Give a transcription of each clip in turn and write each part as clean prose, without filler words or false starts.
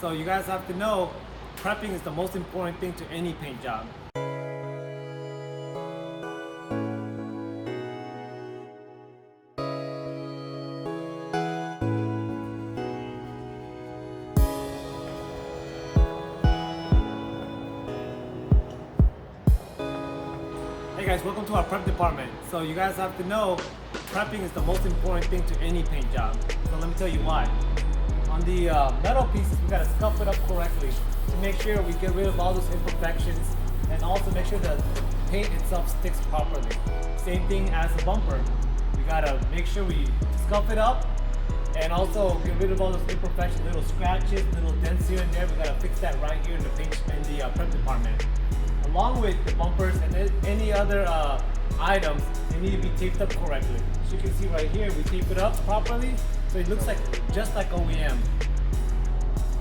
So you guys have to know, prepping is the most important thing to any paint job. Hey guys, welcome to our prep department. So you guys have to know, prepping is the most important thing to any paint job. So let me tell you why. On the metal pieces, we gotta scuff it up correctly to make sure we get rid of all those imperfections and also make sure that the paint itself sticks properly. Same thing as the bumper. We gotta make sure we scuff it up and also get rid of all those imperfections, little scratches, little dents here and there. We gotta fix that right here in the paint in the prep department. Along with the bumpers and any other items, they need to be taped up correctly. As you can see right here, we tape it up properly so it looks like just like OEM.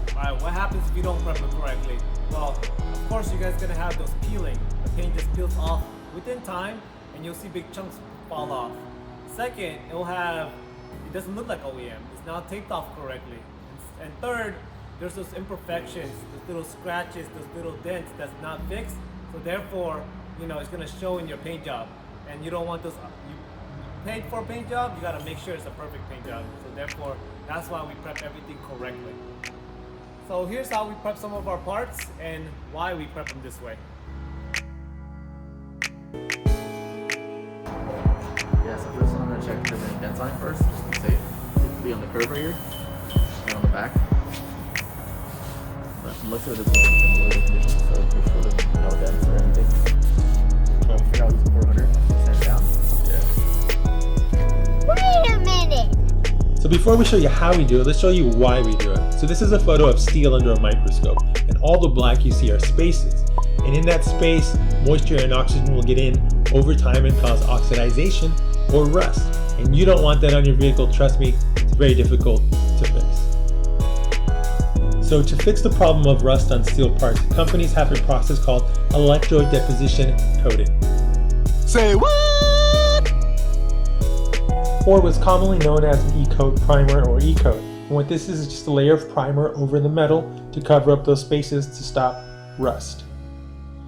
Alright, what happens if you don't prep it correctly? Well, of course you guys are gonna have those peeling. The paint just peels off within time and you'll see big chunks fall off. Second, it doesn't look like OEM. It's not taped off correctly. And third, there's those imperfections, those little scratches, those little dents that's not fixed. So therefore, it's gonna show in your paint job. And you don't want those, you paid for a paint job, you gotta make sure it's a perfect paint job. So therefore, that's why we prep everything correctly. So here's how we prep some of our parts and why we prep them this way. Yeah, so first I'm gonna check if there's any dents on it first, just to be safe. It could be on the curve right here, and on the back. But most of it is in really good condition, so make sure there's no dents or anything. So figure out these 400, sand it down. Yeah. Wait a minute! So before we show you how we do it, let's show you why we do it. So this is a photo of steel under a microscope, and all the black you see are spaces. And in that space, moisture and oxygen will get in over time and cause oxidization or rust. And you don't want that on your vehicle, trust me, it's very difficult to fix. So to fix the problem of rust on steel parts, companies have a process called electrodeposition coating. Say what? Or what's commonly known as an e-coat primer or e-coat. And what this is just a layer of primer over the metal to cover up those spaces to stop rust.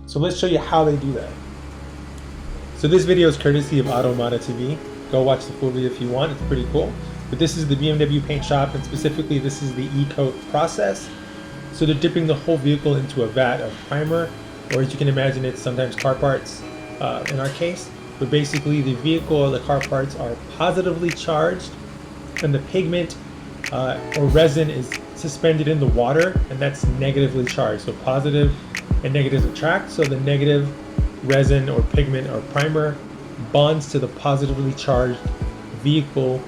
So let's show you how they do that. So this video is courtesy of Automata TV. Go watch the full video if you want, it's pretty cool. But this is the BMW paint shop, and specifically this is the e-coat process. So they're dipping the whole vehicle into a vat of primer, or as you can imagine, it's sometimes car parts in our case. But basically the vehicle or the car parts are positively charged, and the pigment or resin is suspended in the water, and that's negatively charged. So positive and negatives attract, so the negative resin or pigment or primer bonds to the positively charged vehicle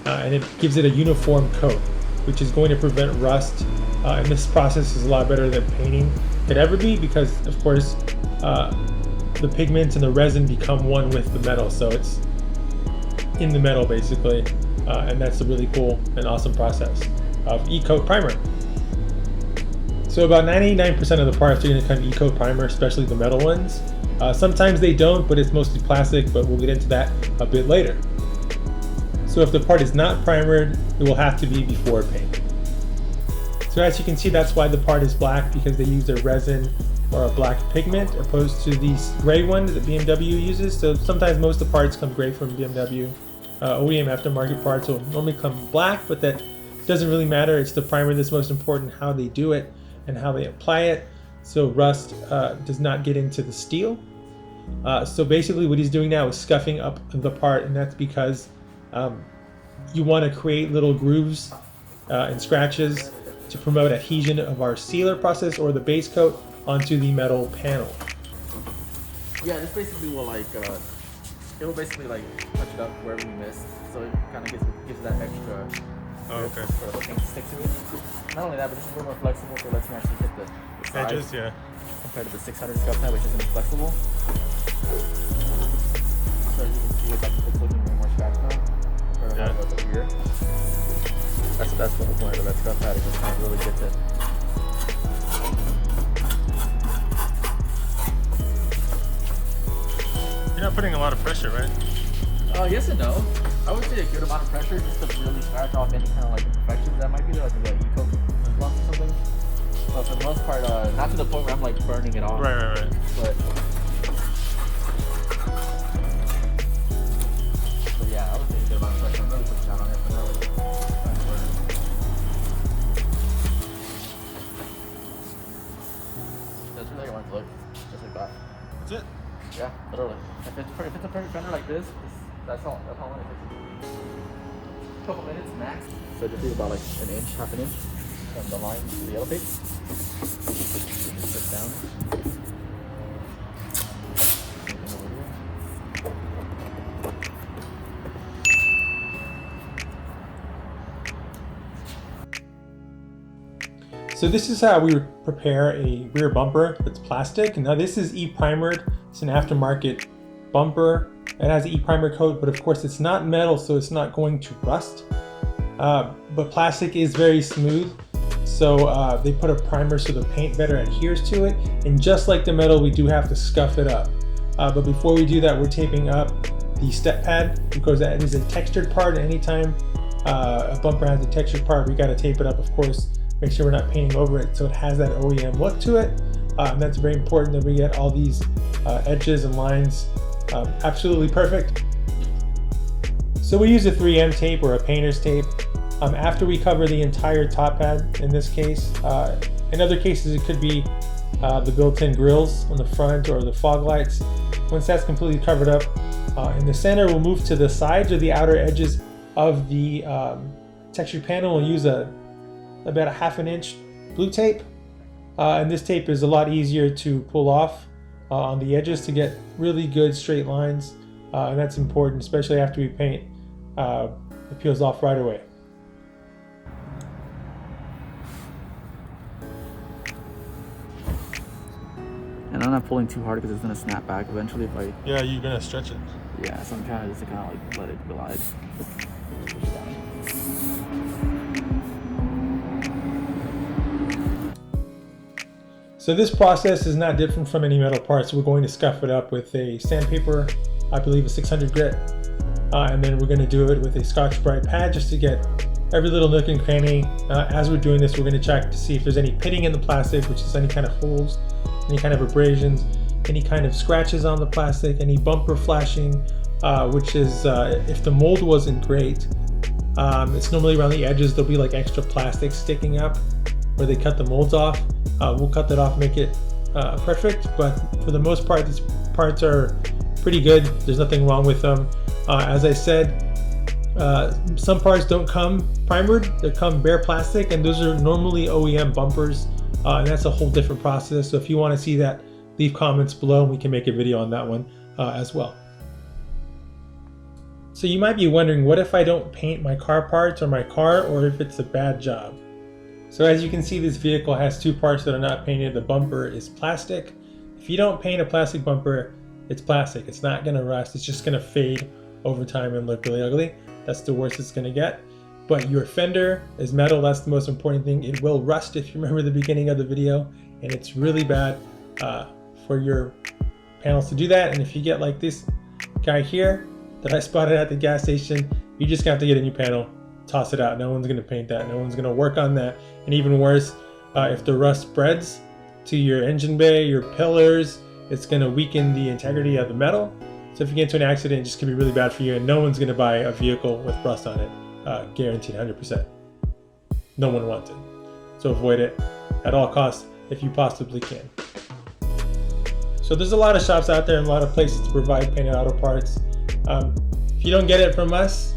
and it gives it a uniform coat, which is going to prevent rust. And this process is a lot better than painting could ever be because, of course, the pigments and the resin become one with the metal, so it's in the metal basically, and that's a really cool and awesome process of e-coat primer. So about 99% of the parts are going to come e-coat primer, especially the metal ones. Sometimes they don't, but it's mostly plastic, but we'll get into that a bit later. So if the part is not primered, it will have to be before paint. So as you can see, that's why the part is black, because they use a resin or a black pigment opposed to the gray one that BMW uses. So sometimes most of the parts come gray from BMW. OEM aftermarket parts will normally come black, but that doesn't really matter. It's the primer that's most important, how they do it and how they apply it, so rust does not get into the steel. So basically what he's doing now is scuffing up the part, and that's because you want to create little grooves and scratches to promote adhesion of our sealer process or the base coat onto the metal panel. Yeah, this basically will it'll basically touch it up wherever you missed, so it kind of gives that extra okay. For the paint to stick to it. Not only that, but this is a little more flexible, so it lets me actually hit the sides, Edges, yeah. compared to the 600 scuff pad, which isn't flexible. So you can see it's looking a little more scratched now, or how it goes up here. That's the whole point of that scuff pad, it just kind of really gets it. You're not putting a lot of pressure, right? Yes and no. I would say a good amount of pressure just to really scratch off any kind of imperfections that might be there, like maybe e-coat lump or something. So for the most part, not to the point where I'm like burning it off. Right. But yeah, I would say a good amount of pressure. I'm really pushing down on it, but not like trying to burn. That's really how I want it to look. Just like that. That's it. Yeah, literally. If it's a perfect fender like this, that's all I want it to be. A couple minutes max. So just leave about like an inch, half an inch from the line to the yellow paint. Just push down. So this is how we would prepare a rear bumper that's plastic. Now this is e-primered. It's an aftermarket bumper. It has an e-primer coat, but of course it's not metal, so it's not going to rust. But plastic is very smooth, so they put a primer so the paint better adheres to it. And just like the metal, we do have to scuff it up. But before we do that, we're taping up the step pad because that is a textured part. Anytime a bumper has a textured part, we got to tape it up, of course. Make sure we're not painting over it so it has that OEM look to it. And that's very important that we get all these edges and lines absolutely perfect. So we use a 3M tape or a painter's tape after we cover the entire top pad in this case. In other cases it could be the built-in grills on the front or the fog lights. Once that's completely covered up, in the center we'll move to the sides or the outer edges of the textured panel. We'll use about a half an inch blue tape, and this tape is a lot easier to pull off on the edges to get really good straight lines, and that's important, especially after we paint. It peels off right away. And I'm not pulling too hard because it's gonna snap back eventually if I. Yeah, you're gonna stretch it. Yeah, so I'm trying to just kind of like let it glide. So this process is not different from any metal parts. We're going to scuff it up with a sandpaper, I believe a 600 grit, and then we're going to do it with a Scotch-Brite pad just to get every little nook and cranny. As we're doing this, we're going to check to see if there's any pitting in the plastic, which is any kind of holes, any kind of abrasions, any kind of scratches on the plastic, any bumper flashing, which is if the mold wasn't great, it's normally around the edges. There'll be like extra plastic sticking up where they cut the molds off. We'll cut that off, make it perfect, but for the most part these parts are pretty good. There's nothing wrong with them. As I said, some parts don't come primered, they come bare plastic, and those are normally OEM bumpers, and that's a whole different process. So if you want to see that, leave comments below and we can make a video on that one as well. So you might be wondering, what if I don't paint my car parts or my car, or if it's a bad job? So as you can see, this vehicle has two parts that are not painted. The bumper is plastic. If you don't paint a plastic bumper, it's plastic. It's not gonna rust. It's just gonna fade over time and look really ugly. That's the worst it's gonna get. But your fender is metal. That's the most important thing. It will rust if you remember the beginning of the video, and it's really bad for your panels to do that. And if you get like this guy here that I spotted at the gas station, you just have to get a new panel. Toss it out. No one's going to paint that. No one's going to work on that. And even worse, if the rust spreads to your engine bay, your pillars, it's going to weaken the integrity of the metal. So if you get into an accident, it's just going to be really bad for you, and no one's going to buy a vehicle with rust on it. Guaranteed 100%. No one wants it. So avoid it at all costs if you possibly can. So there's a lot of shops out there and a lot of places to provide painted auto parts. If you don't get it from us,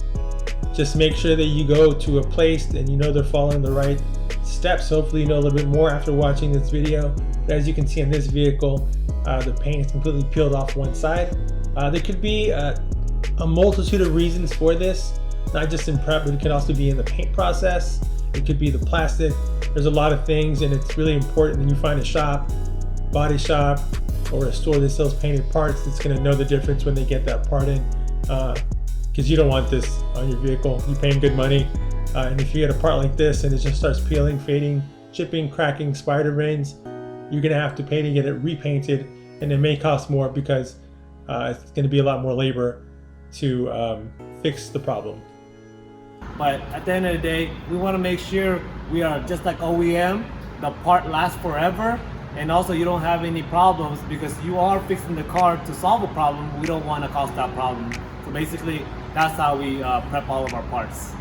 just make sure that you go to a place and you know they're following the right steps. Hopefully you know a little bit more after watching this video. But as you can see in this vehicle, the paint is completely peeled off one side. There could be a multitude of reasons for this, not just in prep, but it could also be in the paint process. It could be the plastic. There's a lot of things, and it's really important that you find a shop, body shop, or a store that sells painted parts that's going to know the difference when they get that part in. Because you don't want this on your vehicle. You're paying good money, and if you get a part like this and it just starts peeling, fading, chipping, cracking, spider veins, you're gonna have to pay to get it repainted, and it may cost more because it's gonna be a lot more labor to fix the problem. But at the end of the day, we want to make sure we are just like OEM. the part lasts forever, and also you don't have any problems because you are fixing the car to solve a problem. We don't want to cause that problem. So basically, that's how we prep all of our parts.